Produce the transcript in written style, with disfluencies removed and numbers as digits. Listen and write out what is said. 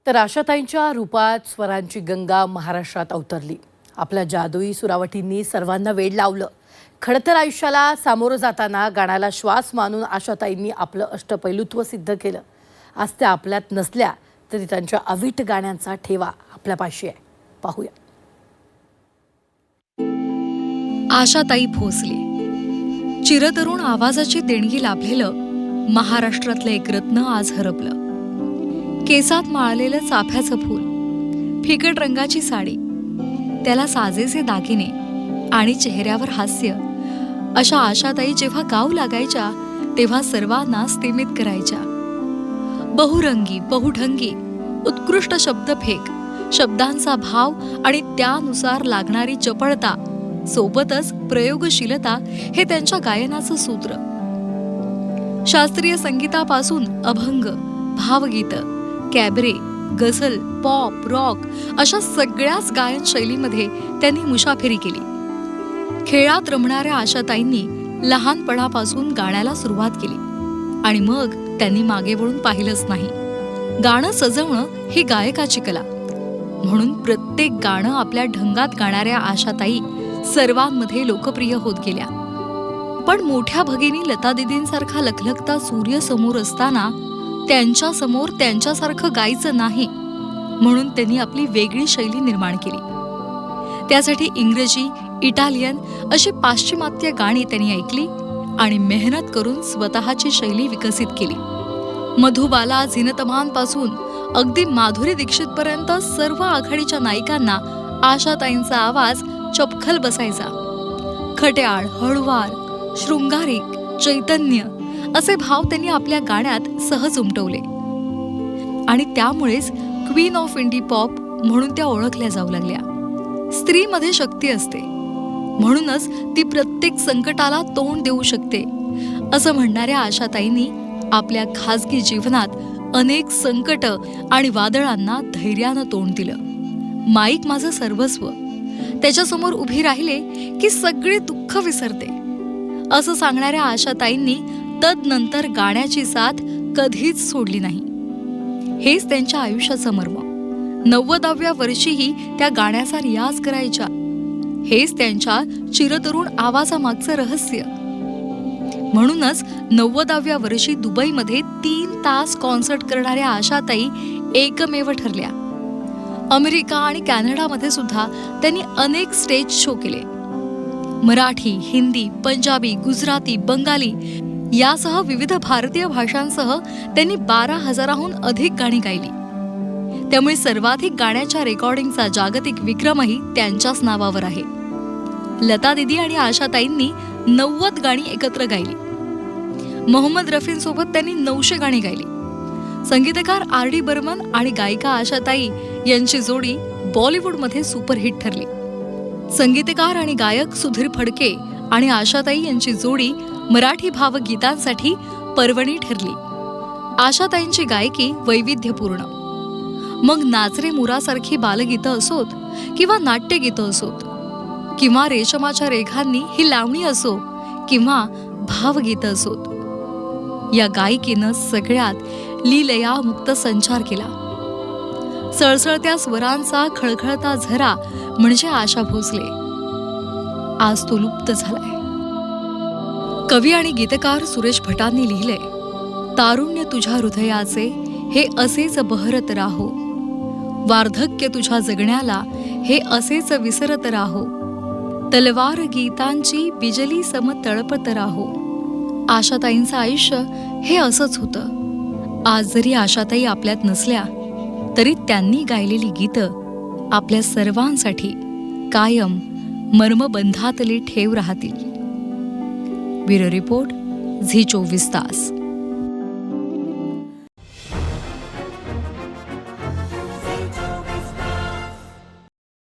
तर आशाताईंच्या रूपात स्वरांची गंगा महाराष्ट्रात अवतरली. आपल्या जादुई सुरावटींनी सर्वांना वेड लावलं. खडतर आयुष्याला सामोरं जाताना गाण्याला श्वास मानून आशाताईंनी आपलं अष्टपैलुत्व सिद्ध केलं. आज त्या आपल्यात नसल्या तरी त्यांच्या अवीट गाण्यांचा ठेवा आपल्यापाशी आहे. पाहूया. आशाताई भोसले चिरतरुण आवाजाची देणगी लाभलेलं महाराष्ट्रातलं एक रत्न आज हरपलं. केसात माळलेलं चाफ्याचं फूल, फिकट रंगाची साडी, त्याला साजेसे दागिने आणि चेहऱ्यावर हास्य, अशा आशाताई जेव्हा गाऊ लागायच्या तेव्हा सर्वांना स्तिमित करायच्या. बहुरंगी बहुढंगी उत्कृष्ट शब्दफेक, शब्दांचा भाव आणि त्यानुसार लागणारी चपळता सोबतच प्रयोगशीलता हे त्यांच्या गायनाचं सूत्र. शास्त्रीय संगीतापासून अभंग, भावगीत, कॅबरे, गझल, पॉप, रॉक अशा सगळ्याच गायन शैलीमध्ये त्यांनी मुसाफिरी केली. खेळात रमणाऱ्या आशाताईंनी लहानपणापासून गाण्याला सुरुवात केली आणि मग त्यांनी मागे वळून पाहिलंच नाही. गाणं सजवणं ही गायकाची कला. म्हणून प्रत्येक गाणं आपल्या ढंगात गाणाऱ्या आशाताई सर्वांमध्ये लोकप्रिय होत गेल्या. पण मोठ्या भगिनी लता दीदींसारखा लखलखता सूर्य समोर असताना त्यांच्या समोर त्यांच्यासारखं गायचं नाही, म्हणून त्यांनी आपली वेगळी शैली निर्माण केली. त्यासाठी इंग्रजी, इटालियन अशी पाश्चिमात्य गाणी त्यांनी ऐकली आणि मेहनत करून स्वतःची शैली विकसित केली. मधुबाला, झीनतमानपासून अगदी माधुरी दीक्षितपर्यंत सर्व आघाडीच्या नायिकांना आशाताईंचा आवाज चपखल बसायचा. खट्याळ, हळुवार, शृंगारिक, चैतन्य असे भाव त्यांनी आपल्या गाण्यात सहज उमटवले आणि त्यामुळेच क्वीन ऑफ इंडी पॉप म्हणून त्या ओळखल्या जाऊ लागल्या. स्त्रीमध्ये शक्ती असते, म्हणूनच ती प्रत्येक संकटाला तोंड देऊ शकते, असं म्हणणाऱ्या आशाताईंनी आपल्या खासगी जीवनात अनेक संकट आणि वादळांना धैर्यानं तोंड दिलं. माईक माझं सर्वस्व, त्याच्यासमोर उभी राहिले की सगळे दुःख विसरते, असं सांगणाऱ्या आशाताईंनी तदनंतर गाण्याची साथ कधीच सोडली नाही. हेच त्यांच्या आयुष्याचं मर्म. 90व्या वर्षीही त्या गाण्याचा रियाज करायच्या. हेच त्यांच्या चिरतरुण आवाजामागचं रहस्य. म्हणूनच 90व्या वर्षी दुबईमध्ये 3 तास कॉन्सर्ट करणाऱ्या आशाताई एकमेव ठरल्या. अमेरिका आणि कॅनडामध्ये सुद्धा त्यांनी अनेक स्टेज शो केले. मराठी, हिंदी, पंजाबी, गुजराती, बंगाली यासह विविध भारतीय भाषांसह त्यांनी 12,000हून अधिक गाणी गायली. त्यामुळे सर्वाधिक गाण्याच्या रेकॉर्डिंगचा जागतिक विक्रमही त्यांच्याच नावावर आहे. लता दीदी आणि आशाताईंनी 90 गाणी एकत्र गायली. मोहम्मद रफींसोबत त्यांनी 900 गाणी गायली. संगीतकार R.D. बर्मन आणि गायिका आशाताई यांची जोडी बॉलिवूडमध्ये सुपरहिट ठरली. संगीतकार आणि गायक सुधीर फडके आणि आशाताई यांची जोडी मराठी भावगीतांसाठी पर्वणी ठरली. आशाताईंची गायकी वैविध्यपूर्ण. मग नाचरे मुरासारखी बालगीतं असोत किंवा नाट्यगीतं असोत, किंवा रेशमाच्या रेघांनी ही लावणी असो किंवा भावगीतं असोत, या गायकीनं सगळ्यात लीलया मुक्त संचार केला. सळसळत्या स्वरांचा खळखळता झरा म्हणजे आशा भोसले. आज तो लुप्त झालाय. कवी आणि गीतकार सुरेश भटांनी लिहिलंय, तारुण्य तुझ्या हृदयाचे हे असेच बहरत राहो, वार्धक्य तुझ्या जगण्याला हे असेच विसरत राहो, तलवार गीतांची बिजली सम तळपत राहो. आशाताईंचं आयुष्य हे असंच होतं. आज जरी आशाताई आपल्यात नसल्या तरी त्यांनी गायलेली गीतं आपल्या सर्वांसाठी कायम मर्मबंधातली ठेव राहतील. ब्युरो रिपोर्ट, झी 24 तास.